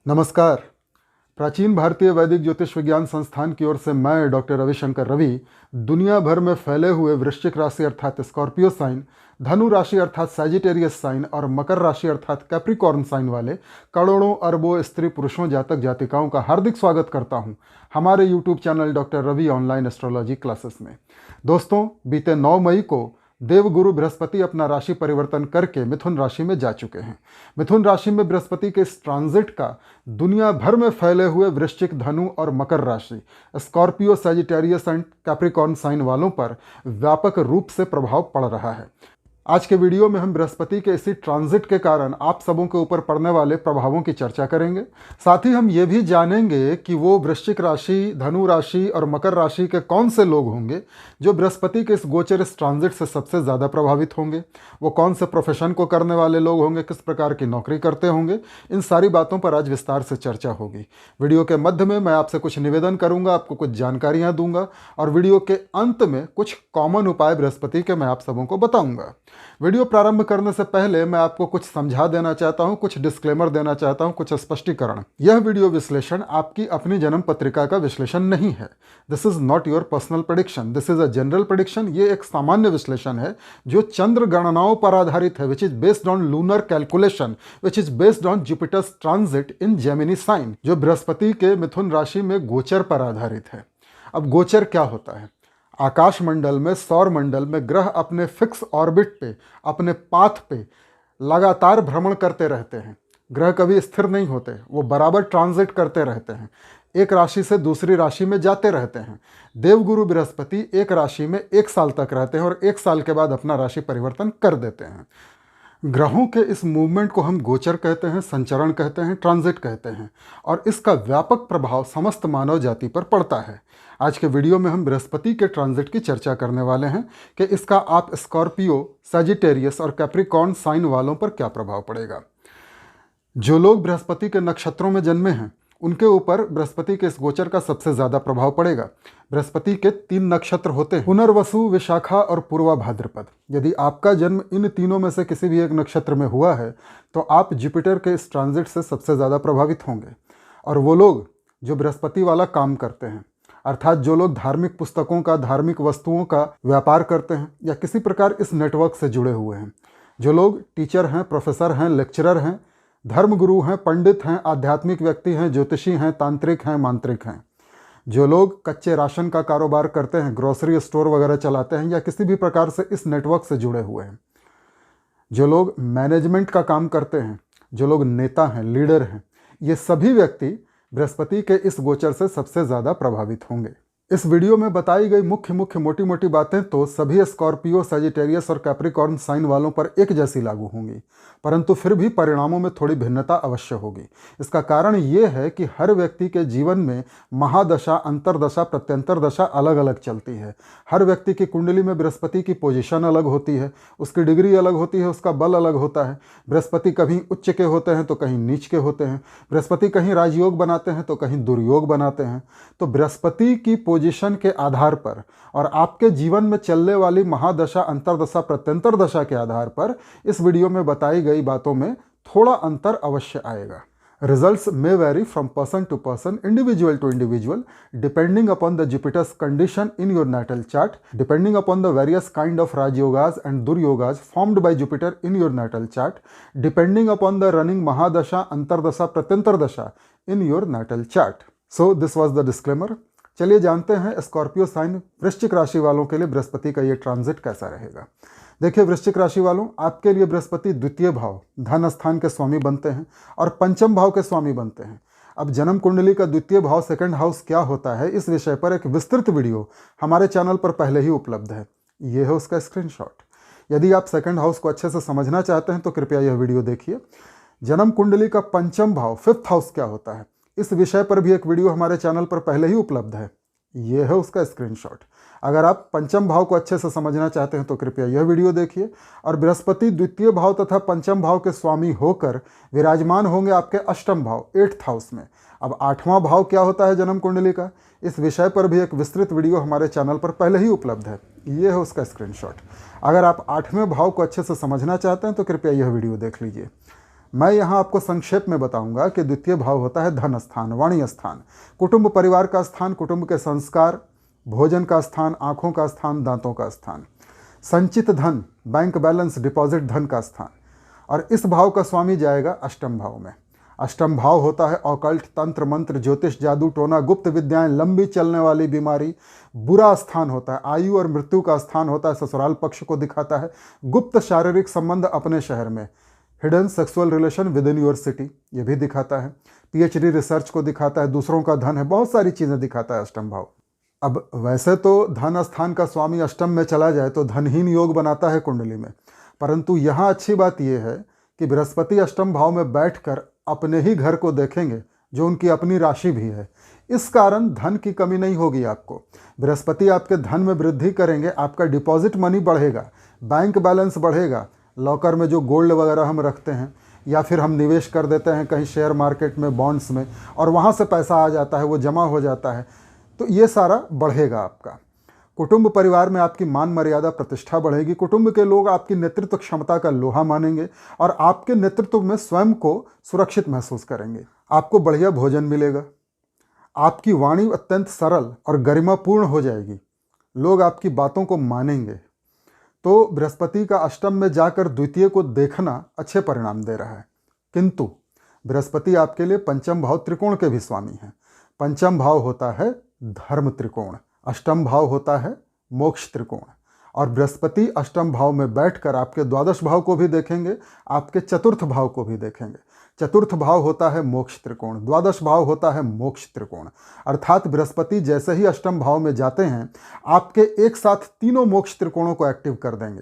नमस्कार। प्राचीन भारतीय वैदिक ज्योतिष विज्ञान संस्थान की ओर से मैं डॉक्टर रविशंकर रवि दुनिया भर में फैले हुए वृश्चिक राशि अर्थात स्कॉर्पियो साइन, धनु राशि अर्थात सैजिटेरियस साइन और मकर राशि अर्थात कैप्रिकॉर्न साइन वाले करोड़ों अरबों स्त्री पुरुषों जातक जातिकाओं का हार्दिक स्वागत करता हूं हमारे YouTube channel doctor Ravi online astrology classes में। दोस्तों, बीते 9 मई को देवगुरु बृहस्पति अपना राशि परिवर्तन करके मिथुन राशि में जा चुके हैं। मिथुन राशि में बृहस्पति के इस ट्रांजिट का दुनिया भर में फैले हुए वृश्चिक, धनु और मकर राशि, Scorpio, Sagittarius and Capricorn sign वालों पर व्यापक रूप से प्रभाव पड़ रहा है। आज के वीडियो में हम बृहस्पति के इसी ट्रांजिट के कारण आप सबों के ऊपर पड़ने वाले प्रभावों की चर्चा करेंगे। साथ ही हम ये भी जानेंगे कि वो वृश्चिक राशि, धनु राशि और मकर राशि के कौन से लोग होंगे जो बृहस्पति के इस गोचर, इस ट्रांजिट से सबसे ज़्यादा प्रभावित होंगे। वो कौन से प्रोफेशन को करने वाले लोग होंगे, किस प्रकार की नौकरी करते होंगे। इन सारी बातों पर आज विस्तार से चर्चा होगी। वीडियो के मध्य में मैं आपसे कुछ निवेदन करूंगा, आपको कुछ जानकारियाँ दूंगा और वीडियो के अंत में कुछ कॉमन उपाय बृहस्पति के मैं आप सबों को बताऊंगा। वीडियो प्रारंभ करने से पहले मैं आपको कुछ समझा देना चाहता हूं, कुछ डिस्क्लेमर देना चाहता हूं, कुछ स्पष्टीकरण। यह वीडियो विश्लेषण आपकी अपनी जन्म पत्रिका का विश्लेषण नहीं है। This is not your personal prediction, this is a general prediction. ये एक सामान्य विश्लेषण है जो चंद्र गणनाओं पर आधारित है, which is based on lunar calculation, which is based on Jupiter's transit in Gemini sign, जो बृहस्पति के मिथुन राशि में गोचर पर आधारित है। अब गोचर क्या होता है? आकाश मंडल में, सौर मंडल में ग्रह अपने फिक्स ऑर्बिट पे, अपने पाथ पे लगातार भ्रमण करते रहते हैं। ग्रह कभी स्थिर नहीं होते, वो बराबर ट्रांजिट करते रहते हैं, एक राशि से दूसरी राशि में जाते रहते हैं। देवगुरु बृहस्पति एक राशि में 1 साल तक रहते हैं और 1 साल के बाद अपना राशि परिवर्तन कर देते हैं। ग्रहों के इस मूवमेंट को हम गोचर कहते हैं, संचरण कहते हैं, ट्रांजिट कहते हैं और इसका व्यापक प्रभाव समस्त मानव जाति पर पड़ता है। आज के वीडियो में हम बृहस्पति के ट्रांजिट की चर्चा करने वाले हैं कि इसका आप स्कॉर्पियो, सैजिटेरियस और कैप्रिकॉर्न साइन वालों पर क्या प्रभाव पड़ेगा। जो लोग बृहस्पति के नक्षत्रों में जन्मे हैं उनके ऊपर बृहस्पति के इस गोचर का सबसे ज्यादा प्रभाव पड़ेगा। बृहस्पति के 3 नक्षत्र होते हैं, पुनर्वसु, विशाखा और पूर्वा भाद्रपद। यदि आपका जन्म इन तीनों में से किसी भी एक नक्षत्र में हुआ है तो आप जुपिटर के इस ट्रांजिट से सबसे ज्यादा प्रभावित होंगे। और वो लोग जो बृहस्पति वाला काम करते हैं, अर्थात जो लोग धार्मिक पुस्तकों का, धार्मिक वस्तुओं का व्यापार करते हैं या किसी प्रकार इस नेटवर्क से जुड़े हुए हैं, जो लोग टीचर हैं, प्रोफेसर हैं, लेक्चरर हैं, धर्मगुरु हैं, पंडित हैं, आध्यात्मिक व्यक्ति हैं, ज्योतिषी हैं, तांत्रिक हैं, मांत्रिक हैं, जो लोग कच्चे राशन का कारोबार करते हैं, ग्रोसरी स्टोर वगैरह चलाते हैं या किसी भी प्रकार से इस नेटवर्क से जुड़े हुए हैं, जो लोग मैनेजमेंट का काम करते हैं, जो लोग नेता हैं, लीडर हैं, ये सभी व्यक्ति बृहस्पति के इस गोचर से सबसे ज़्यादा प्रभावित होंगे। इस वीडियो में बताई गई मुख्य मोटी मोटी बातें तो सभी स्कॉर्पियो, सैजिटेरियस और कैप्रिकॉर्न साइन वालों पर एक जैसी लागू होंगी, परंतु फिर भी परिणामों में थोड़ी भिन्नता अवश्य होगी। इसका कारण ये है कि हर व्यक्ति के जीवन में महादशा, अंतरदशा, प्रत्यंतर दशा अलग अलग चलती है। हर व्यक्ति की कुंडली में बृहस्पति की पोजीशन अलग होती है, उसकी डिग्री अलग होती है, उसका बल अलग होता है। बृहस्पति कहीं उच्च के होते हैं तो कहीं नीच के होते हैं। बृहस्पति कहीं राजयोग बनाते हैं तो कहीं दुर्योग बनाते हैं। तो बृहस्पति की पोजीशन के आधार पर और आपके जीवन में चलने वाली महादशा, अंतरदशा, प्रत्यंतर दशा के आधार पर इस वीडियो में बताई गई बातों में थोड़ा अंतर अवश्य आएगा। Results may vary from person to person, individual to individual, depending upon the Jupiter's condition in your natal chart, depending upon the various kind of Raj Yogas and Dur Yogas formed by Jupiter in your natal chart, depending upon the running Mahadasha, Antardasha, Pratyantardasha in your natal chart. So this was the disclaimer. चलिए जानते हैं Scorpio sign, वृश्चिक राशि वालों के लिए बृहस्पति का ये ट्रांजिट कैसा रहेगा। देखिए वृश्चिक राशि वालों, आपके लिए बृहस्पति द्वितीय भाव, धन स्थान के स्वामी बनते हैं और पंचम भाव के स्वामी बनते हैं। अब जन्म कुंडली का द्वितीय भाव, सेकंड हाउस क्या होता है, इस विषय पर एक विस्तृत वीडियो हमारे चैनल पर पहले ही उपलब्ध है। ये है उसका स्क्रीनशॉट। यदि आप सेकंड हाउस को अच्छे से समझना चाहते हैं तो कृपया यह वीडियो देखिए। जन्म कुंडली का पंचम भाव, 5th हाउस क्या होता है, इस विषय पर भी एक वीडियो हमारे चैनल पर पहले ही उपलब्ध है। ये है उसका स्क्रीनशॉट। अगर आप पंचम भाव को अच्छे से समझना चाहते हैं तो कृपया यह वीडियो देखिए। और बृहस्पति द्वितीय भाव तथा पंचम भाव के स्वामी होकर विराजमान होंगे आपके अष्टम भाव, 8th हाउस में। अब 8वां भाव क्या होता है जन्म कुंडली का, इस विषय पर भी एक विस्तृत वीडियो हमारे चैनल पर पहले ही उपलब्ध है। ये है उसका स्क्रीनशॉट। अगर आप 8वें भाव को अच्छे से समझना चाहते हैं तो कृपया यह वीडियो देख लीजिए। मैं यहाँ आपको संक्षेप में बताऊंगा कि द्वितीय भाव होता है धन स्थान, वाणी स्थान, कुटुंब परिवार का स्थान, कुटुंब के संस्कार, भोजन का स्थान, आँखों का स्थान, दांतों का स्थान, संचित धन, बैंक बैलेंस, डिपॉजिट धन का स्थान। और इस भाव का स्वामी जाएगा अष्टम भाव में। अष्टम भाव होता है ऑकल्ट, तंत्र मंत्र, ज्योतिष, जादू टोना, गुप्त विद्याएं, लंबी चलने वाली बीमारी। बुरा स्थान होता है आयु और मृत्यु का स्थान होता है, ससुराल पक्ष को दिखाता है। गुप्त शारीरिक संबंध अपने शहर में, hidden sexual relation with in your city, ये भी दिखाता है। पीएचडी रिसर्च को दिखाता है, दूसरों का धन है, बहुत सारी चीज़ें दिखाता है अष्टम भाव। अब वैसे तो धन स्थान का स्वामी अष्टम में चला जाए तो धनहीन योग बनाता है कुंडली में, परंतु यहाँ अच्छी बात यह है कि बृहस्पति अष्टम भाव में बैठकर अपने ही घर को देखेंगे जो उनकी अपनी राशि भी है। इस कारण धन की कमी नहीं होगी आपको। बृहस्पति आपके धन में वृद्धि करेंगे, आपका डिपॉजिट मनी बढ़ेगा, बैंक बैलेंस बढ़ेगा, लॉकर में जो गोल्ड वगैरह हम रखते हैं या फिर हम निवेश कर देते हैं कहीं शेयर मार्केट में, बॉन्ड्स में, और वहाँ से पैसा आ जाता है, वो जमा हो जाता है, तो ये सारा बढ़ेगा आपका। कुटुंब परिवार में आपकी मान मर्यादा प्रतिष्ठा बढ़ेगी। कुटुंब के लोग आपकी नेतृत्व क्षमता का लोहा मानेंगे और आपके नेतृत्व में स्वयं को सुरक्षित महसूस करेंगे। आपको बढ़िया भोजन मिलेगा, आपकी वाणी अत्यंत सरल और गरिमापूर्ण हो जाएगी, लोग आपकी बातों को मानेंगे। तो बृहस्पति का अष्टम में जाकर द्वितीय को देखना अच्छे परिणाम दे रहा है। किंतु बृहस्पति आपके लिए पंचम भाव त्रिकोण के भी स्वामी हैं। पंचम भाव होता है धर्म त्रिकोण, अष्टम भाव होता है मोक्ष त्रिकोण, और बृहस्पति अष्टम भाव में बैठकर आपके द्वादश भाव को भी देखेंगे, आपके चतुर्थ भाव को भी देखेंगे। चतुर्थ भाव होता है मोक्ष त्रिकोण, द्वादश भाव होता है मोक्ष त्रिकोण। अर्थात बृहस्पति जैसे ही अष्टम भाव में जाते हैं आपके एक साथ तीनों मोक्ष त्रिकोणों को एक्टिव कर देंगे।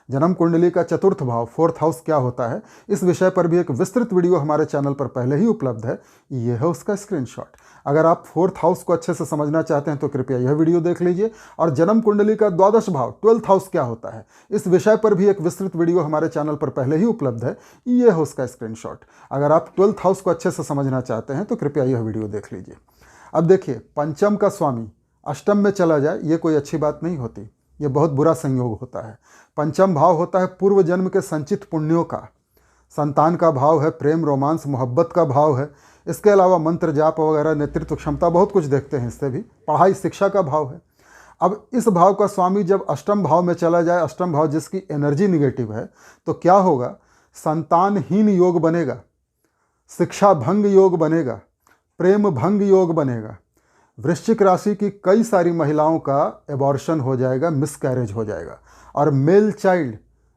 जन्म कुंडली का चतुर्थ भाव, फोर्थ हाउस क्या होता है, इस विषय पर भी एक विस्तृत वीडियो हमारे चैनल पर पहले ही उपलब्ध है, यह है उसका स्क्रीनशॉट। अगर आप फोर्थ हाउस को अच्छे से समझना चाहते हैं तो कृपया यह वीडियो देख लीजिए। और जन्म कुंडली का द्वादश भाव, ट्वेल्थ हाउस क्या होता है, इस विषय पर भी एक विस्तृत वीडियो हमारे चैनल पर पहले ही उपलब्ध है, यह है उसका स्क्रीनशॉट। अगर आप ट्वेल्थ हाउस को अच्छे से समझना चाहते हैं तो कृपया यह वीडियो देख लीजिए। अब देखिए, पंचम का स्वामी अष्टम में चला जाए ये कोई अच्छी बात नहीं होती, ये बहुत बुरा संयोग होता है। पंचम भाव होता है पूर्व जन्म के संचित पुण्यों का, संतान का भाव है, प्रेम रोमांस मोहब्बत का भाव है। इसके अलावा मंत्र जाप वगैरह, नेतृत्व क्षमता, बहुत कुछ देखते हैं इससे भी। पढ़ाई शिक्षा का भाव है। अब इस भाव का स्वामी जब अष्टम भाव में चला जाए, अष्टम भाव जिसकी एनर्जी निगेटिव है, तो क्या होगा, संतानहीन योग बनेगा, शिक्षा भंग योग बनेगा, प्रेम भंग योग बनेगा। वृश्चिक राशि की कई सारी महिलाओं का एबॉर्शन हो जाएगा, मिसकैरेज हो जाएगा, और मेल चाइल्ड,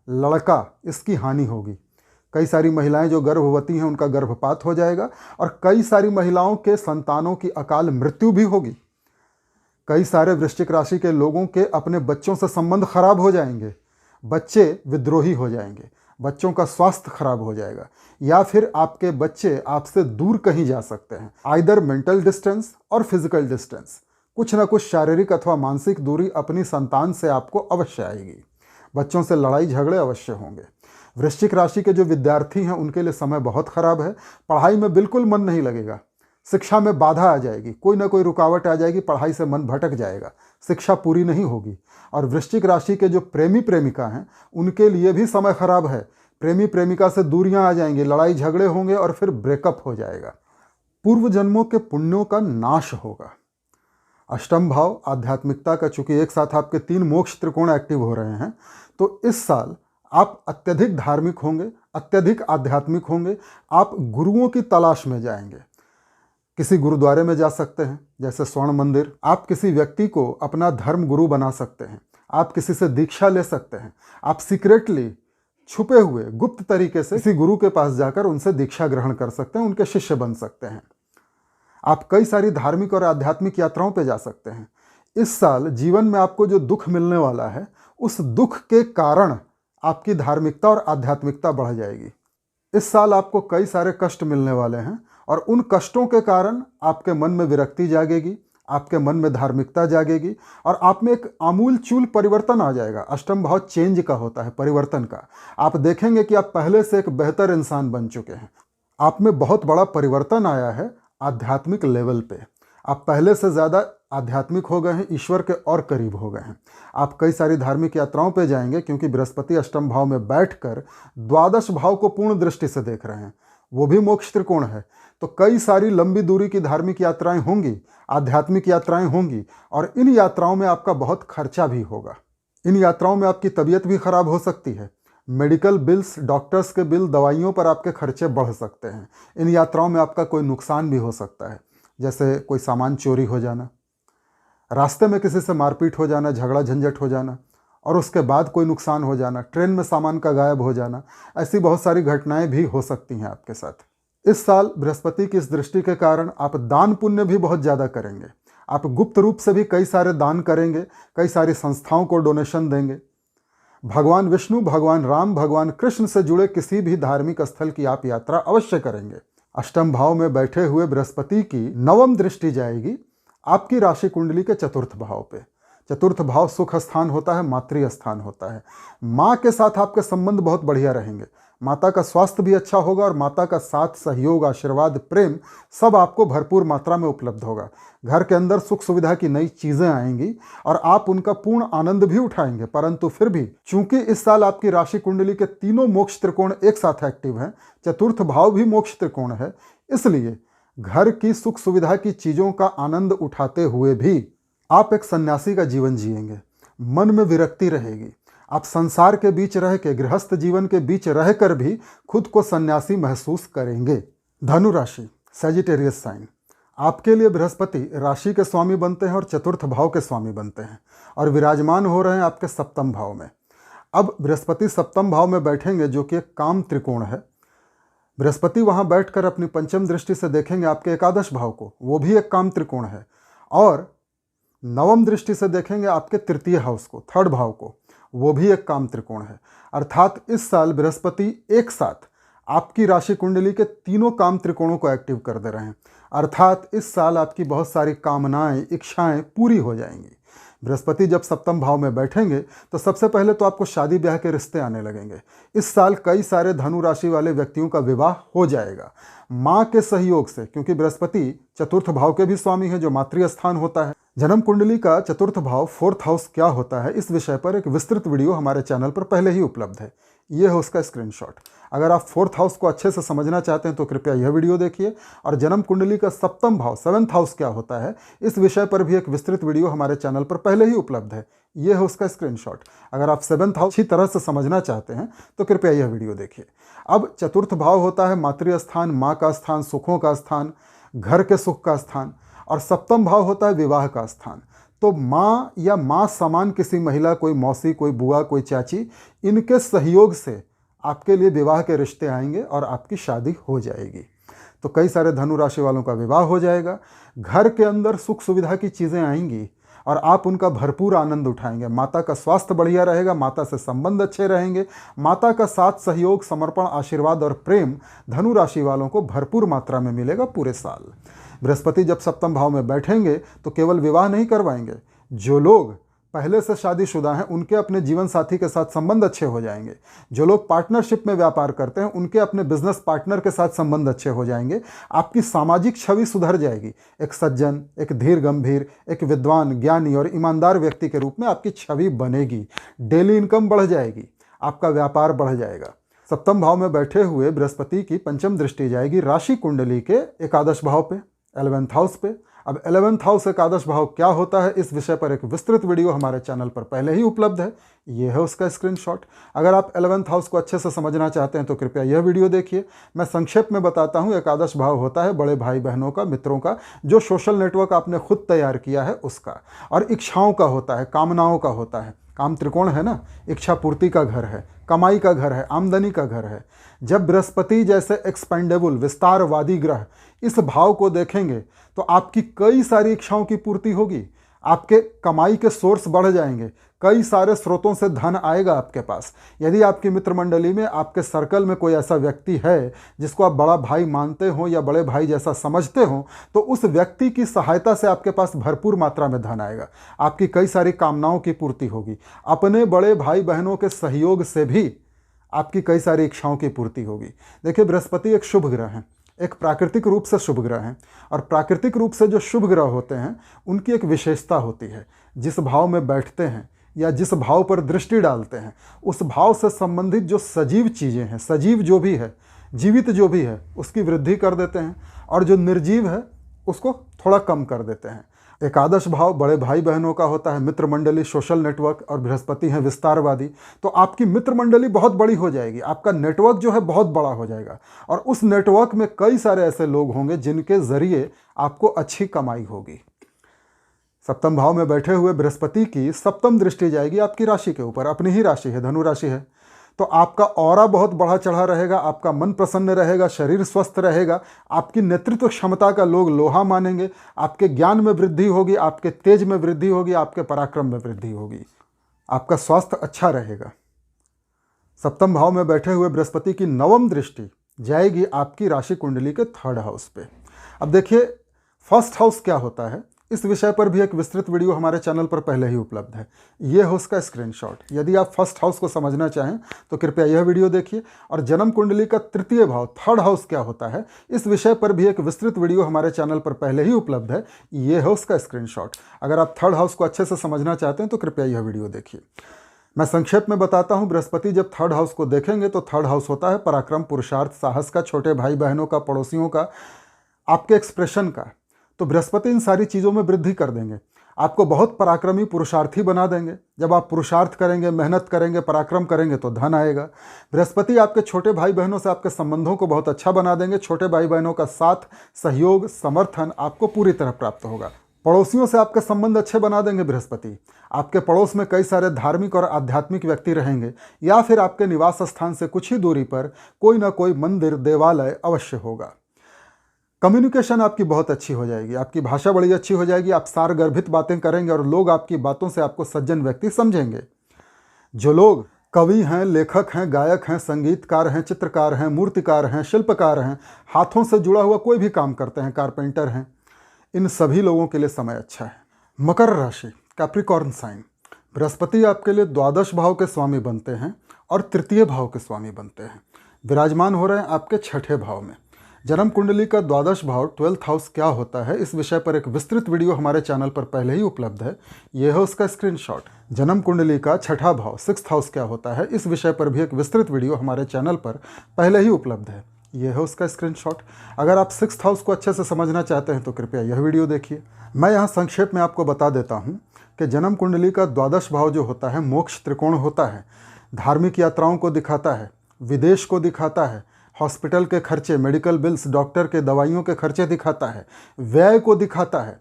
लड़का, इसकी हानि होगी। कई सारी महिलाएं जो गर्भवती हैं उनका गर्भपात हो जाएगा, और कई सारी महिलाओं के संतानों की अकाल मृत्यु भी होगी। कई सारे वृश्चिक राशि के लोगों के अपने बच्चों से संबंध खराब हो जाएंगे, बच्चे विद्रोही हो जाएंगे, बच्चों का स्वास्थ्य खराब हो जाएगा, या फिर आपके बच्चे आपसे दूर कहीं जा सकते हैं। आइदर मेंटल डिस्टेंस और फिजिकल डिस्टेंस, कुछ ना कुछ शारीरिक अथवा मानसिक दूरी अपनी संतान से आपको अवश्य आएगी। बच्चों से लड़ाई झगड़े अवश्य होंगे। वृश्चिक राशि के जो विद्यार्थी हैं उनके लिए समय बहुत खराब है। पढ़ाई में बिल्कुल मन नहीं लगेगा, शिक्षा में बाधा आ जाएगी, कोई ना कोई रुकावट आ जाएगी, पढ़ाई से मन भटक जाएगा, शिक्षा पूरी नहीं होगी। और वृश्चिक राशि के जो प्रेमी प्रेमिका हैं उनके लिए भी समय खराब है। प्रेमी प्रेमिका से दूरियां आ जाएंगी, लड़ाई झगड़े होंगे और फिर ब्रेकअप हो जाएगा। पूर्व जन्मों के पुण्यों का नाश होगा। अष्टम भाव आध्यात्मिकता का, चूंकि एक साथ आपके 3 मोक्ष त्रिकोण एक्टिव हो रहे हैं, तो इस साल आप अत्यधिक धार्मिक होंगे, अत्यधिक आध्यात्मिक होंगे। आप गुरुओं की तलाश में जाएंगे, किसी गुरुद्वारे में जा सकते हैं जैसे स्वर्ण मंदिर। आप किसी व्यक्ति को अपना धर्म गुरु बना सकते हैं, आप किसी से दीक्षा ले सकते हैं, आप सीक्रेटली, छुपे हुए, गुप्त तरीके से किसी गुरु के पास जाकर उनसे दीक्षा ग्रहण कर सकते हैं, उनके शिष्य बन सकते हैं। आप कई सारी धार्मिक और आध्यात्मिक यात्राओं पर जा सकते हैं। इस साल जीवन में आपको जो दुख मिलने वाला है, उस दुख के कारण आपकी धार्मिकता और आध्यात्मिकता बढ़ जाएगी। इस साल आपको कई सारे कष्ट मिलने वाले हैं, और उन कष्टों के कारण आपके मन में विरक्ति जागेगी, आपके मन में धार्मिकता जागेगी, और आप में एक आमूल-चूल परिवर्तन आ जाएगा। अष्टम भाव चेंज का होता है, परिवर्तन का। आप देखेंगे कि आप पहले से एक बेहतर इंसान बन चुके हैं। आप में बहुत बड़ा परिवर्तन आया है आध्यात्मिक लेवल पे। आप पहले से ज़्यादा आध्यात्मिक हो गए हैं, ईश्वर के और करीब हो गए हैं। आप कई सारी धार्मिक यात्राओं पे जाएंगे क्योंकि बृहस्पति अष्टम भाव में बैठकर द्वादश भाव को पूर्ण दृष्टि से देख रहे हैं, वो भी मोक्ष त्रिकोण है। तो कई सारी लंबी दूरी की धार्मिक यात्राएं होंगी, आध्यात्मिक यात्राएं होंगी, और इन यात्राओं में आपका बहुत खर्चा भी होगा। इन यात्राओं में आपकी तबीयत भी खराब हो सकती है। मेडिकल बिल्स, डॉक्टर्स के बिल, दवाइयों पर आपके खर्चे बढ़ सकते हैं। इन यात्राओं में आपका कोई नुकसान भी हो सकता है, जैसे कोई सामान चोरी हो जाना, रास्ते में किसी से मारपीट हो जाना, झगड़ा झंझट हो जाना, और उसके बाद कोई नुकसान हो जाना, ट्रेन में सामान का गायब हो जाना। ऐसी बहुत सारी घटनाएं भी हो सकती हैं आपके साथ। इस साल बृहस्पति की इस दृष्टि के कारण आप दान पुण्य भी बहुत ज़्यादा करेंगे। आप गुप्त रूप से भी कई सारे दान करेंगे, कई सारी संस्थाओं को डोनेशन देंगे। भगवान विष्णु, भगवान राम, भगवान कृष्ण से जुड़े किसी भी धार्मिक स्थल की आप यात्रा अवश्य करेंगे। अष्टम भाव में बैठे हुए बृहस्पति की नवम दृष्टि जाएगी आपकी राशि कुंडली के चतुर्थ भाव पे। चतुर्थ भाव सुख स्थान होता है, मातृ स्थान होता है। माँ के साथ आपके संबंध बहुत बढ़िया रहेंगे। माता का स्वास्थ्य भी अच्छा होगा और माता का साथ, सहयोग, आशीर्वाद, प्रेम सब आपको भरपूर मात्रा में उपलब्ध होगा। घर के अंदर सुख सुविधा की नई चीजें आएंगी और आप उनका पूर्ण आनंद भी उठाएंगे। परंतु फिर भी चूंकि इस साल आपकी राशि कुंडली के तीनों मोक्ष त्रिकोण एक साथ एक्टिव हैं, चतुर्थ भाव भी मोक्ष त्रिकोण है, इसलिए घर की सुख सुविधा की चीजों का आनंद उठाते हुए भी आप एक सन्यासी का जीवन जिएंगे। मन में विरक्ति रहेगी। आप संसार के बीच रह के, गृहस्थ जीवन के बीच रहकर भी खुद को सन्यासी महसूस करेंगे। धनु राशि, सैजिटेरियस साइन, आपके लिए बृहस्पति राशि के स्वामी बनते हैं और चतुर्थ भाव के स्वामी बनते हैं और विराजमान हो रहे हैं आपके सप्तम भाव में। अब बृहस्पति सप्तम भाव में बैठेंगे जो कि एक काम त्रिकोण है। बृहस्पति वहां बैठकर अपनी पंचम दृष्टि से देखेंगे आपके एकादश भाव को, वो भी एक काम त्रिकोण है, और नवम दृष्टि से देखेंगे आपके तृतीय हाउस को, थर्ड भाव को, वो भी एक काम त्रिकोण है। अर्थात इस साल बृहस्पति एक साथ आपकी राशि कुंडली के तीनों काम त्रिकोणों को एक्टिव कर दे रहे हैं। अर्थात इस साल आपकी बहुत सारी कामनाएं, इच्छाएं पूरी हो जाएंगी। बृहस्पति जब सप्तम भाव में बैठेंगे तो सबसे पहले तो आपको शादी ब्याह के रिश्ते आने लगेंगे। इस साल कई सारे धनु राशि वाले व्यक्तियों का विवाह हो जाएगा माँ के सहयोग से, क्योंकि बृहस्पति चतुर्थ भाव के भी स्वामी है जो मातृ स्थान होता है। जन्म कुंडली का चतुर्थ भाव, फोर्थ हाउस क्या होता है, इस विषय पर एक विस्तृत वीडियो हमारे चैनल पर पहले ही उपलब्ध है। ये है उसका स्क्रीनशॉट। अगर आप फोर्थ हाउस को अच्छे से समझना चाहते हैं तो कृपया यह वीडियो देखिए, और जन्म कुंडली का सप्तम भाव, सेवेंथ हाउस क्या होता है, इस विषय पर भी एक विस्तृत वीडियो हमारे चैनल पर पहले ही उपलब्ध है। ये है उसका स्क्रीनशॉट। अगर आप सेवेंथ हाउस अच्छी तरह से समझना चाहते हैं तो कृपया यह वीडियो देखिए। अब चतुर्थ भाव होता है मातृ स्थान, माँ का स्थान, सुखों का स्थान, घर के सुख का स्थान, और सप्तम भाव होता है विवाह का स्थान। तो माँ या माँ समान किसी महिला, कोई मौसी, कोई बुआ, कोई चाची, इनके सहयोग से आपके लिए विवाह के रिश्ते आएंगे और आपकी शादी हो जाएगी। तो कई सारे धनु राशि वालों का विवाह हो जाएगा। घर के अंदर सुख सुविधा की चीज़ें आएंगी और आप उनका भरपूर आनंद उठाएंगे। माता का स्वास्थ्य बढ़िया रहेगा, माता से संबंध अच्छे रहेंगे, माता का साथ, सहयोग, समर्पण, आशीर्वाद और प्रेम धनु राशि वालों को भरपूर मात्रा में मिलेगा पूरे साल। बृहस्पति जब सप्तम भाव में बैठेंगे तो केवल विवाह नहीं करवाएंगे, जो लोग पहले से शादीशुदा हैं उनके अपने जीवन साथी के साथ संबंध अच्छे हो जाएंगे। जो लोग पार्टनरशिप में व्यापार करते हैं उनके अपने बिजनेस पार्टनर के साथ संबंध अच्छे हो जाएंगे। आपकी सामाजिक छवि सुधर जाएगी। एक सज्जन, एक धीर गंभीर, एक विद्वान, ज्ञानी और ईमानदार व्यक्ति के रूप में आपकी छवि बनेगी। डेली इनकम बढ़ जाएगी, आपका व्यापार बढ़ जाएगा। सप्तम भाव में बैठे हुए बृहस्पति की पंचम दृष्टि जाएगी राशि कुंडली के एकादश भाव पे, 11th हाउस पे। अब 11th हाउस एकादश भाव क्या होता है, इस विषय पर एक विस्तृत वीडियो हमारे चैनल पर पहले ही उपलब्ध है। ये है उसका स्क्रीनशॉट। अगर आप 11th हाउस को अच्छे से समझना चाहते हैं तो कृपया यह वीडियो देखिए। मैं संक्षेप में बताता हूँ। एकादश भाव होता है बड़े भाई बहनों का, मित्रों का, जो सोशल नेटवर्क आपने खुद तैयार किया है उसका, और इच्छाओं का होता है, कामनाओं का होता है। काम त्रिकोण है ना, इच्छा पूर्ति का घर है, कमाई का घर है, आमदनी का घर है। जब बृहस्पति जैसे एक्सपेंडेबल, विस्तारवादी ग्रह इस भाव को देखेंगे तो आपकी कई सारी इच्छाओं की पूर्ति होगी, आपके कमाई के सोर्स बढ़ जाएंगे, कई सारे स्रोतों से धन आएगा आपके पास। यदि आपकी मित्र मंडली में, आपके सर्कल में कोई ऐसा व्यक्ति है जिसको आप बड़ा भाई मानते हो या बड़े भाई जैसा समझते हो, तो उस व्यक्ति की सहायता से आपके पास भरपूर मात्रा में धन आएगा। आपकी कई सारी कामनाओं की पूर्ति होगी। अपने बड़े भाई बहनों के सहयोग से भी आपकी कई सारी इच्छाओं की पूर्ति होगी। देखिए, बृहस्पति एक शुभ ग्रह है, एक प्राकृतिक रूप से शुभ ग्रह हैं। और प्राकृतिक रूप से जो शुभ ग्रह होते हैं उनकी एक विशेषता होती है, जिस भाव में बैठते हैं या जिस भाव पर दृष्टि डालते हैं उस भाव से संबंधित जो सजीव चीज़ें हैं, सजीव जो भी है, जीवित जो भी है, उसकी वृद्धि कर देते हैं, और जो निर्जीव है उसको थोड़ा कम कर देते हैं। एकादश भाव बड़े भाई बहनों का होता है, मित्र मंडली, सोशल नेटवर्क, और बृहस्पति हैं विस्तारवादी। तो आपकी मित्र मंडली बहुत बड़ी हो जाएगी, आपका नेटवर्क जो है बहुत बड़ा हो जाएगा, और उस नेटवर्क में कई सारे ऐसे लोग होंगे जिनके जरिए आपको अच्छी कमाई होगी। सप्तम भाव में बैठे हुए बृहस्पति की सप्तम दृष्टि जाएगी आपकी राशि के ऊपर, अपनी ही राशि है, धनु राशि है। तो आपका ऑरा बहुत बढ़ा चढ़ा रहेगा, आपका मन प्रसन्न रहेगा, शरीर स्वस्थ रहेगा, आपकी नेतृत्व क्षमता का लोग लोहा मानेंगे, आपके ज्ञान में वृद्धि होगी, आपके तेज में वृद्धि होगी, आपके पराक्रम में वृद्धि होगी, आपका स्वास्थ्य अच्छा रहेगा। सप्तम भाव में बैठे हुए बृहस्पति की नवम दृष्टि जाएगी आपकी राशि कुंडली के थर्ड हाउस पे। अब देखिए फर्स्ट हाउस क्या होता है, इस विषय पर भी एक विस्तृत वीडियो हमारे चैनल पर पहले ही उपलब्ध है, ये है उसका स्क्रीनशॉट। यदि आप फर्स्ट हाउस को समझना चाहें तो कृपया यह वीडियो देखिए। और जन्म कुंडली का तृतीय भाव थर्ड हाउस क्या होता है, इस विषय पर भी एक विस्तृत वीडियो हमारे चैनल पर पहले ही उपलब्ध है, ये है उसका स्क्रीनशॉट। अगर आप थर्ड हाउस को अच्छे से समझना चाहते हैं तो कृपया यह वीडियो देखिए। मैं संक्षेप में बताता हूं, बृहस्पति जब थर्ड हाउस को देखेंगे तो थर्ड हाउस होता है पराक्रम, पुरुषार्थ, साहस का, छोटे भाई बहनों का, पड़ोसियों का, आपके एक्सप्रेशन का। तो बृहस्पति इन सारी चीज़ों में वृद्धि कर देंगे, आपको बहुत पराक्रमी, पुरुषार्थी बना देंगे। जब आप पुरुषार्थ करेंगे, मेहनत करेंगे, पराक्रम करेंगे तो धन आएगा। बृहस्पति आपके छोटे भाई बहनों से आपके संबंधों को बहुत अच्छा बना देंगे, छोटे भाई बहनों का साथ, सहयोग, समर्थन आपको पूरी तरह प्राप्त होगा। पड़ोसियों से आपके संबंध अच्छे बना देंगे बृहस्पति। आपके पड़ोस में कई सारे धार्मिक और आध्यात्मिक व्यक्ति रहेंगे, या फिर आपके निवास स्थान से कुछ ही दूरी पर कोई ना कोई मंदिर, देवालय अवश्य होगा। कम्युनिकेशन आपकी बहुत अच्छी हो जाएगी, आपकी भाषा बड़ी अच्छी हो जाएगी, आप सारगर्भित बातें करेंगे और लोग आपकी बातों से आपको सज्जन व्यक्ति समझेंगे। जो लोग कवि हैं, लेखक हैं, गायक हैं, संगीतकार हैं, चित्रकार हैं, मूर्तिकार हैं, शिल्पकार हैं, हाथों से जुड़ा हुआ कोई भी काम करते हैं, कारपेंटर हैं, इन सभी लोगों के लिए समय अच्छा है। मकर राशि, कैप्रिकॉर्न साइन, बृहस्पति आपके लिए द्वादश भाव के स्वामी बनते हैं और तृतीय भाव के स्वामी बनते हैं, विराजमान हो रहे हैं आपके छठे भाव में। जन्म कुंडली का द्वादश भाव 12th हाउस क्या होता है, इस विषय पर एक विस्तृत वीडियो हमारे चैनल पर पहले ही उपलब्ध है, यह है उसका स्क्रीनशॉट। जन्म कुंडली का छठा भाव 6th हाउस क्या होता है, इस विषय पर भी एक विस्तृत वीडियो हमारे चैनल पर पहले ही उपलब्ध है, यह है उसका स्क्रीनशॉट। अगर आप 6th हाउस को अच्छे से समझना चाहते हैं तो कृपया यह वीडियो देखिए। मैं यहाँ संक्षेप में आपको बता देता हूँ कि जन्म कुंडली का द्वादश भाव जो होता है मोक्ष त्रिकोण होता है, धार्मिक यात्राओं को दिखाता है, विदेश को दिखाता है, हॉस्पिटल के खर्चे, मेडिकल बिल्स, डॉक्टर के दवाइयों के खर्चे दिखाता है, व्यय को दिखाता है,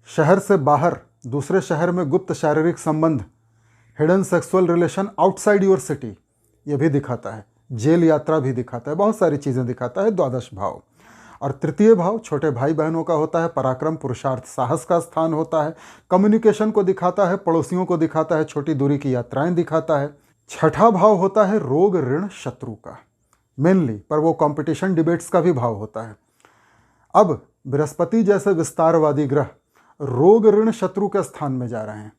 शहर से बाहर दूसरे शहर में गुप्त शारीरिक संबंध, hidden sexual relation outside your city, ये भी दिखाता है, जेल यात्रा भी दिखाता है, बहुत सारी चीज़ें दिखाता है द्वादश भाव। और तृतीय भाव छोटे भाई बहनों का होता है, पराक्रम, पुरुषार्थ, साहस का स्थान होता है, कम्युनिकेशन को दिखाता है, पड़ोसियों को दिखाता है, छोटी दूरी की यात्राएं दिखाता है। छठा भाव होता है रोग, ऋण, शत्रु का मेनली, पर वो कंपटीशन, डिबेट्स का भी भाव होता है। अब बृहस्पति जैसे विस्तारवादी ग्रह रोग, ऋण, शत्रु के स्थान में जा रहे हैं,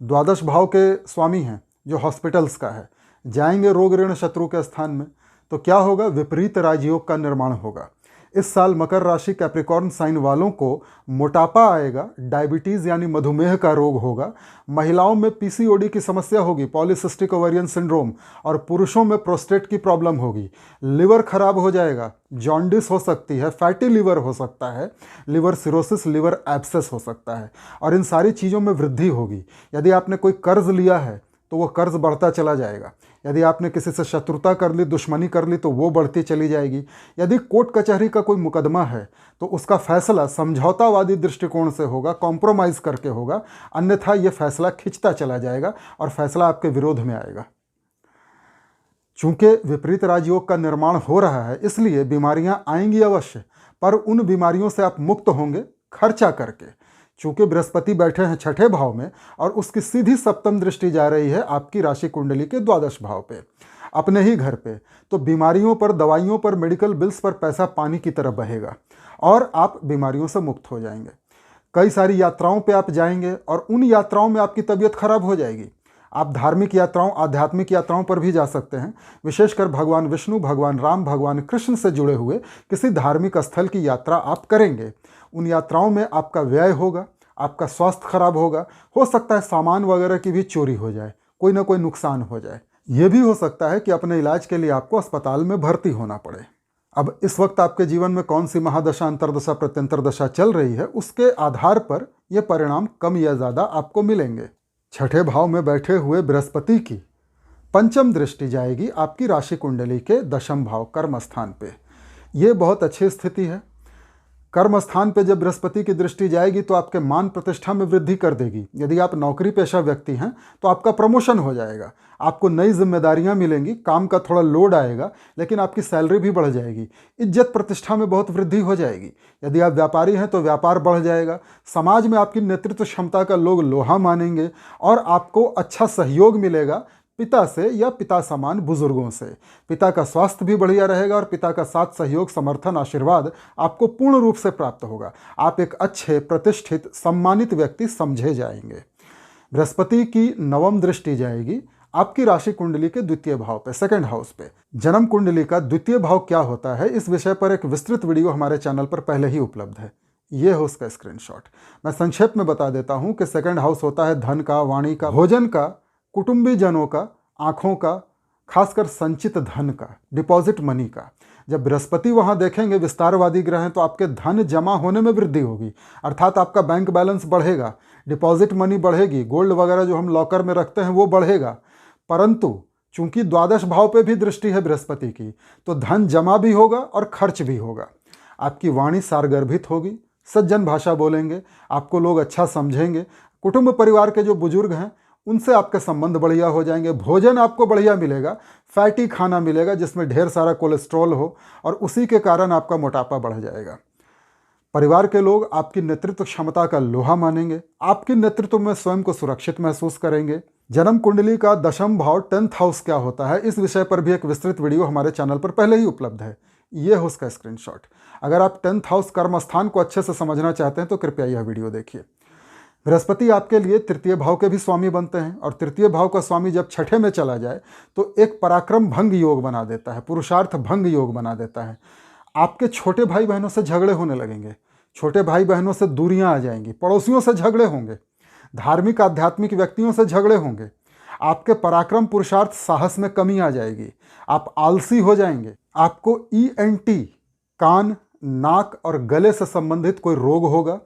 द्वादश भाव के स्वामी हैं जो हॉस्पिटल्स का है, जाएंगे रोग, ऋण, शत्रु के स्थान में, तो क्या होगा, विपरीत राजयोग का निर्माण होगा। इस साल मकर राशि कैप्रिकॉर्न साइन वालों को मोटापा आएगा, डायबिटीज़ यानी मधुमेह का रोग होगा, महिलाओं में पीसीओडी की समस्या होगी, पॉलीसिस्टिक ओवेरियन सिंड्रोम, और पुरुषों में प्रोस्टेट की प्रॉब्लम होगी, लिवर खराब हो जाएगा, जॉन्डिस हो सकती है, फैटी लिवर हो सकता है, लिवर सिरोसिस, लिवर एब्सेस हो सकता है, और इन सारी चीज़ों में वृद्धि होगी। यदि आपने कोई कर्ज लिया है तो वो कर्ज बढ़ता चला जाएगा, यदि आपने किसी से शत्रुता कर ली, दुश्मनी कर ली तो वो बढ़ती चली जाएगी, यदि कोर्ट कचहरी का कोई मुकदमा है तो उसका फैसला समझौतावादी दृष्टिकोण से होगा, कॉम्प्रोमाइज़ करके होगा, अन्यथा ये फैसला खिंचता चला जाएगा और फैसला आपके विरोध में आएगा। चूंकि विपरीत राजयोग का निर्माण हो रहा है इसलिए बीमारियां आएंगी अवश्य, पर उन बीमारियों से आप मुक्त होंगे खर्चा करके। चूंकि बृहस्पति बैठे हैं छठे भाव में और उसकी सीधी सप्तम दृष्टि जा रही है आपकी राशि कुंडली के द्वादश भाव पे, अपने ही घर पे, तो बीमारियों पर, दवाइयों पर, मेडिकल बिल्स पर पैसा पानी की तरह बहेगा और आप बीमारियों से मुक्त हो जाएंगे। कई सारी यात्राओं पे आप जाएंगे और उन यात्राओं में आपकी तबीयत खराब हो जाएगी, आप धार्मिक यात्राओं, आध्यात्मिक यात्राओं पर भी जा सकते हैं। विशेषकर भगवान विष्णु, भगवान राम, भगवान कृष्ण से जुड़े हुए किसी धार्मिक स्थल की यात्रा आप करेंगे। उन यात्राओं में आपका व्यय होगा, आपका स्वास्थ्य खराब होगा, हो सकता है सामान वगैरह की भी चोरी हो जाए, कोई ना कोई नुकसान हो जाए। ये भी हो सकता है कि अपने इलाज के लिए आपको अस्पताल में भर्ती होना पड़े। अब इस वक्त आपके जीवन में कौन सी महादशा, अंतर्दशा, प्रत्यंतर दशा चल रही है, उसके आधार पर यह परिणाम कम या ज़्यादा आपको मिलेंगे। छठे भाव में बैठे हुए बृहस्पति की पंचम दृष्टि जाएगी आपकी राशि कुंडली के दशम भाव कर्म स्थान पे। ये बहुत अच्छी स्थिति है। कर्म स्थान पे जब बृहस्पति की दृष्टि जाएगी तो आपके मान प्रतिष्ठा में वृद्धि कर देगी। यदि आप नौकरी पेशा व्यक्ति हैं तो आपका प्रमोशन हो जाएगा, आपको नई जिम्मेदारियां मिलेंगी, काम का थोड़ा लोड आएगा, लेकिन आपकी सैलरी भी बढ़ जाएगी। इज्जत प्रतिष्ठा में बहुत वृद्धि हो जाएगी। यदि आप व्यापारी हैं तो व्यापार बढ़ जाएगा। समाज में आपकी नेतृत्व क्षमता का लोग लोहा मानेंगे और आपको अच्छा सहयोग मिलेगा पिता से या पिता समान बुजुर्गों से। पिता का स्वास्थ्य भी बढ़िया रहेगा और पिता का साथ, सहयोग, समर्थन, आशीर्वाद आपको पूर्ण रूप से प्राप्त होगा। आप एक अच्छे, प्रतिष्ठित, सम्मानित व्यक्ति समझे जाएंगे। बृहस्पति की नवम दृष्टि जाएगी आपकी राशि कुंडली के द्वितीय भाव पे, सेकंड हाउस पे। जन्म कुंडली का द्वितीय भाव क्या होता है, इस विषय पर एक विस्तृत वीडियो हमारे चैनल पर पहले ही उपलब्ध है। ये है उसका स्क्रीनशॉट। मैं संक्षेप में बता देता हूं कि सेकंड हाउस होता है धन का, वाणी का, भोजन का, कुटुंबी जनों का, आंखों का, खासकर संचित धन का, डिपॉजिट मनी का। जब बृहस्पति वहां देखेंगे, विस्तारवादी ग्रह हैं, तो आपके धन जमा होने में वृद्धि होगी, अर्थात आपका बैंक बैलेंस बढ़ेगा, डिपॉजिट मनी बढ़ेगी, गोल्ड वगैरह जो हम लॉकर में रखते हैं वो बढ़ेगा। परंतु चूंकि द्वादश भाव पे भी दृष्टि है बृहस्पति की, तो धन जमा भी होगा और खर्च भी होगा। आपकी वाणी सारगर्भित होगी, सज्जन भाषा बोलेंगे, आपको लोग अच्छा समझेंगे। कुटुंब परिवार के जो बुजुर्ग हैं उनसे आपके संबंध बढ़िया हो जाएंगे। भोजन आपको बढ़िया मिलेगा, फैटी खाना मिलेगा जिसमें ढेर सारा कोलेस्ट्रॉल हो, और उसी के कारण आपका मोटापा बढ़ जाएगा। परिवार के लोग आपकी नेतृत्व क्षमता का लोहा मानेंगे, आपके नेतृत्व में स्वयं को सुरक्षित महसूस करेंगे। जन्म कुंडली का दशम भाव 10th हाउस क्या होता है, इस विषय पर भी एक विस्तृत वीडियो हमारे चैनल पर पहले ही उपलब्ध है। ये है उसका स्क्रीनशॉट। अगर आप 10th हाउस कर्म स्थान को अच्छे से समझना चाहते हैं तो कृपया यह वीडियो देखिए। बृहस्पति आपके लिए तृतीय भाव के भी स्वामी बनते हैं, और तृतीय भाव का स्वामी जब छठे में चला जाए तो एक पराक्रम भंग योग बना देता है, पुरुषार्थ भंग योग बना देता है। आपके छोटे भाई बहनों से झगड़े होने लगेंगे, छोटे भाई बहनों से दूरियां आ जाएंगी, पड़ोसियों से झगड़े होंगे, धार्मिक आध्यात्मिक व्यक्तियों से झगड़े होंगे। आपके पराक्रम, पुरुषार्थ, साहस में कमी आ जाएगी, आप आलसी हो जाएंगे। आपको ENT, कान, नाक और गले से संबंधित कोई रोग होगा,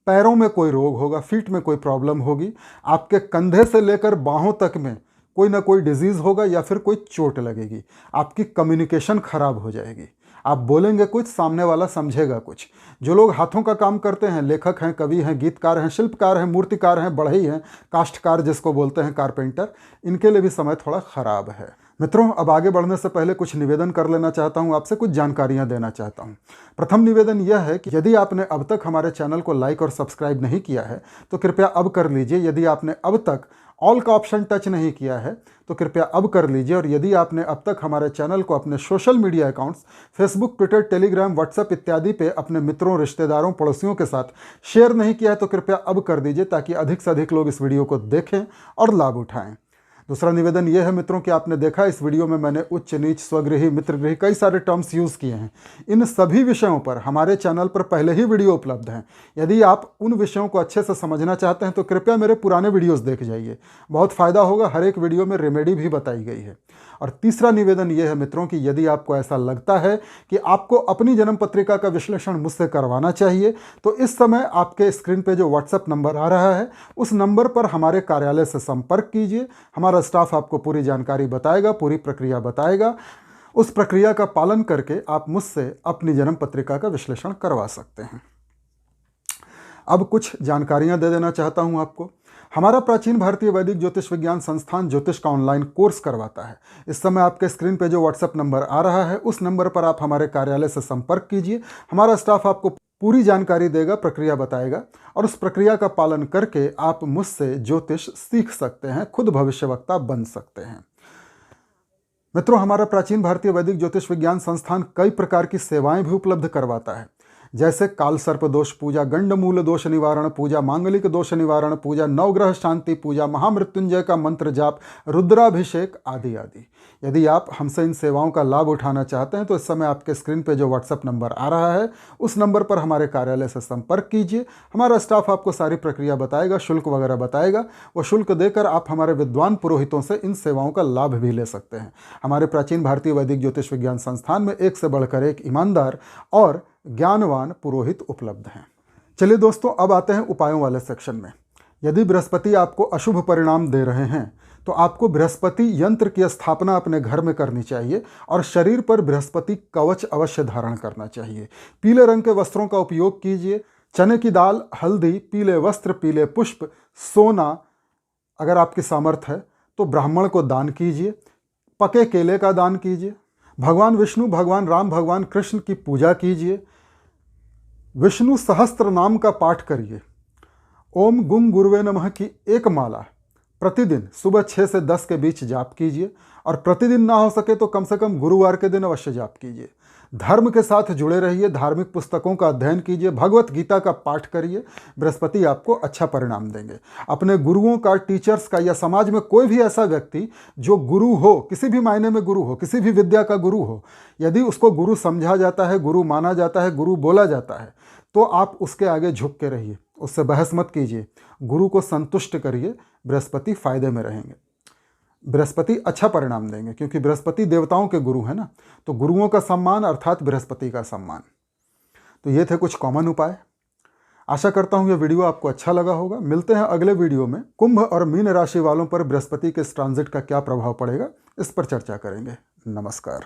पैरों में कोई रोग होगा, फीट में कोई प्रॉब्लम होगी, आपके कंधे से लेकर बाहों तक में कोई ना कोई डिजीज होगा या फिर कोई चोट लगेगी। आपकी कम्युनिकेशन खराब हो जाएगी, आप बोलेंगे कुछ, सामने वाला समझेगा कुछ। जो लोग हाथों का काम करते हैं, लेखक हैं, कवि हैं, गीतकार हैं, शिल्पकार हैं, मूर्तिकार हैं, बढ़ई हैं, काष्ठकार जिसको बोलते हैं, कारपेंटर, इनके लिए भी समय थोड़ा खराब है। मित्रों, अब आगे बढ़ने से पहले कुछ निवेदन कर लेना चाहता हूं, आपसे कुछ जानकारियां देना चाहता हूं। प्रथम निवेदन यह है कि यदि आपने अब तक हमारे चैनल को लाइक और सब्सक्राइब नहीं किया है तो कृपया अब कर लीजिए। यदि आपने अब तक ऑल का ऑप्शन टच नहीं किया है तो कृपया अब कर लीजिए। और यदि आपने अब तक हमारे चैनल को अपने social media accounts Facebook, Twitter, Telegram, WhatsApp इत्यादि पे अपने मित्रों, रिश्तेदारों, पड़ोसियों के साथ शेयर नहीं किया है तो कृपया अब कर दीजिए, ताकि अधिक से अधिक लोग इस वीडियो को देखें और लाभ उठाएं। दूसरा निवेदन यह है मित्रों कि आपने देखा इस वीडियो में मैंने उच्च, नीच, स्वगृही, मित्रगृही, कई सारे टर्म्स यूज़ किए हैं। इन सभी विषयों पर हमारे चैनल पर पहले ही वीडियो उपलब्ध हैं। यदि आप उन विषयों को अच्छे से समझना चाहते हैं तो कृपया मेरे पुराने वीडियोस देख जाइए, बहुत फ़ायदा होगा। हर एक वीडियो में रेमेडी भी बताई गई है। और तीसरा निवेदन यह है मित्रों कि यदि आपको ऐसा लगता है कि आपको अपनी जन्म पत्रिका का विश्लेषण मुझसे करवाना चाहिए तो इस समय आपके स्क्रीन पे जो व्हाट्सएप नंबर आ रहा है उस नंबर पर हमारे कार्यालय से संपर्क कीजिए। हमारा स्टाफ आपको पूरी जानकारी बताएगा, पूरी प्रक्रिया बताएगा। उस प्रक्रिया का पालन करके आप मुझसे अपनी जन्म पत्रिका का विश्लेषण करवा सकते हैं। अब कुछ जानकारियां दे देना चाहता हूं आपको। हमारा प्राचीन भारतीय वैदिक ज्योतिष विज्ञान संस्थान ज्योतिष का ऑनलाइन कोर्स करवाता है। इस समय आपके स्क्रीन पे जो व्हाट्सएप नंबर आ रहा है उस नंबर पर आप हमारे कार्यालय से संपर्क कीजिए। हमारा स्टाफ आपको पूरी जानकारी देगा, प्रक्रिया बताएगा, और उस प्रक्रिया का पालन करके आप मुझसे ज्योतिष सीख सकते हैं, खुद भविष्यवक्ता बन सकते हैं। मित्रों, हमारा प्राचीन भारतीय वैदिक ज्योतिष विज्ञान संस्थान कई प्रकार की सेवाएं भी उपलब्ध करवाता है। जैसे काल सर्प दोष पूजा, गंडमूल दोष निवारण पूजा, मांगलिक दोष निवारण पूजा, नवग्रह शांति पूजा, महामृत्युंजय का मंत्र जाप, रुद्राभिषेक आदि आदि। यदि आप हमसे इन सेवाओं का लाभ उठाना चाहते हैं तो इस समय आपके स्क्रीन पे जो व्हाट्सएप नंबर आ रहा है उस नंबर पर हमारे कार्यालय से संपर्क कीजिए। हमारा स्टाफ आपको सारी प्रक्रिया बताएगा, शुल्क वगैरह बताएगा। वो शुल्क देकर आप हमारे विद्वान पुरोहितों से इन सेवाओं का लाभ भी ले सकते हैं। हमारे प्राचीन भारतीय वैदिक ज्योतिष विज्ञान संस्थान में एक से बढ़कर एक ईमानदार और ज्ञानवान पुरोहित उपलब्ध हैं। चलिए दोस्तों, अब आते हैं उपायों वाले सेक्शन में। यदि बृहस्पति आपको अशुभ परिणाम दे रहे हैं तो आपको बृहस्पति यंत्र की स्थापना अपने घर में करनी चाहिए और शरीर पर बृहस्पति कवच अवश्य धारण करना चाहिए। पीले रंग के वस्त्रों का उपयोग कीजिए। चने की दाल, हल्दी, पीले वस्त्र, पीले पुष्प, सोना, अगर आपकी सामर्थ्य है तो ब्राह्मण को दान कीजिए। पके केले का दान कीजिए। भगवान विष्णु, भगवान राम, भगवान कृष्ण की पूजा कीजिए। विष्णु सहस्त्र नाम का पाठ करिए। ओम गुं गुरुवे नमः की एक माला प्रतिदिन सुबह 6 से 10 के बीच जाप कीजिए और प्रतिदिन ना हो सके तो कम से कम गुरुवार के दिन अवश्य जाप कीजिए। धर्म के साथ जुड़े रहिए, धार्मिक पुस्तकों का अध्ययन कीजिए, भगवत गीता का पाठ करिए। बृहस्पति आपको अच्छा परिणाम देंगे। अपने गुरुओं का, टीचर्स का या समाज में कोई भी ऐसा व्यक्ति जो गुरु हो, किसी भी मायने में गुरु हो, किसी भी विद्या का गुरु हो, यदि उसको गुरु समझा जाता है, गुरु माना जाता है, गुरु बोला जाता है, तो आप उसके आगे झुक के रहिए, उससे बहस मत कीजिए, गुरु को संतुष्ट करिए। बृहस्पति फायदे में रहेंगे। बृहस्पति अच्छा परिणाम देंगे क्योंकि बृहस्पति देवताओं के गुरु हैं ना, तो गुरुओं का सम्मान अर्थात बृहस्पति का सम्मान। तो ये थे कुछ कॉमन उपाय। आशा करता हूँ ये वीडियो आपको अच्छा लगा होगा। मिलते हैं अगले वीडियो में। कुंभ और मीन राशि वालों पर बृहस्पति के इस ट्रांजिट का क्या प्रभाव पड़ेगा, इस पर चर्चा करेंगे। नमस्कार।